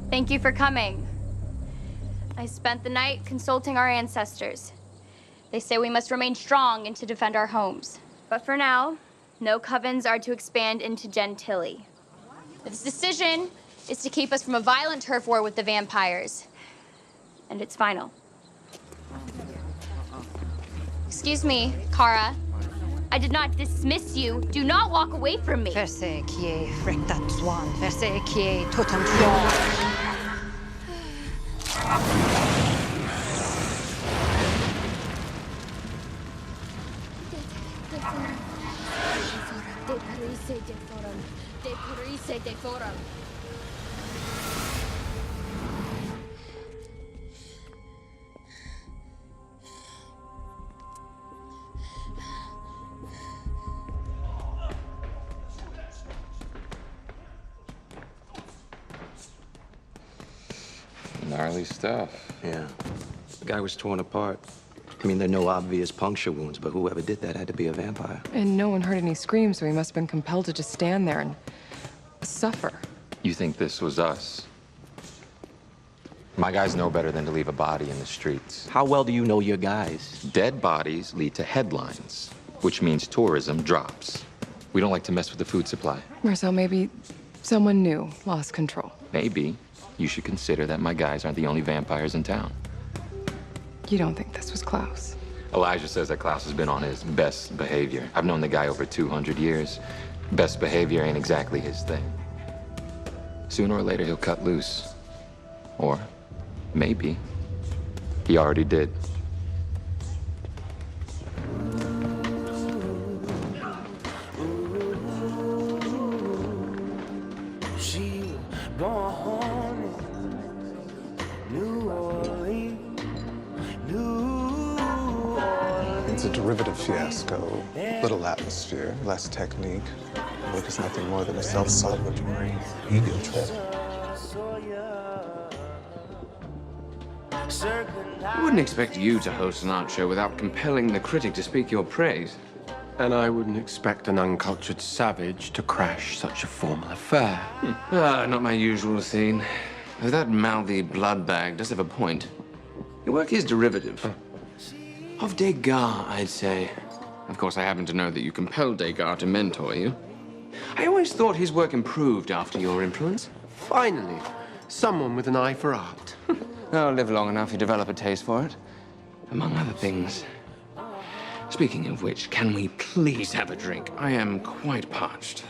Thank you for coming. I spent the night consulting our ancestors. They say we must remain strong and to defend our homes. But for now, no covens are to expand into Gentilly. This decision is to keep us from a violent turf war with the vampires. And it's final. Excuse me, Kara. I did not dismiss you. Do not walk away from me. Verse qui est frectat swan, verse qui est totem swan. Gnarly stuff. Yeah. The guy was torn apart. I mean, there are no obvious puncture wounds, but whoever did that had to be a vampire. And no one heard any screams, so he must have been compelled to just stand there and suffer. You think this was us? My guys know better than to leave a body in the streets. How well do you know your guys? Dead bodies lead to headlines, which means tourism drops. We don't like to mess with the food supply. Marcel, maybe someone new lost control. Maybe you should consider that my guys aren't the only vampires in town. You don't think this was Klaus? Elijah says that Klaus has been on his best behavior. I've known the guy over 200 years. Best behavior ain't exactly his thing. Sooner or later, he'll cut loose. Or maybe he already did. It's a derivative fiasco. Little atmosphere, less technique. Work is nothing more than a self-salvatory ego trip. I wouldn't expect you to host an art show without compelling the critic to speak your praise. And I wouldn't expect an uncultured savage to crash such a formal affair. Not my usual scene. Though that mouthy bloodbag does have a point. Your work is derivative. Of Degas, I'd say. Of course, I happen to know that you compelled Degas to mentor you. I always thought his work improved after your influence. Finally, someone with an eye for art. I'll live long enough to develop a taste for it, among other things. Speaking of which, can we please have a drink? I am quite parched.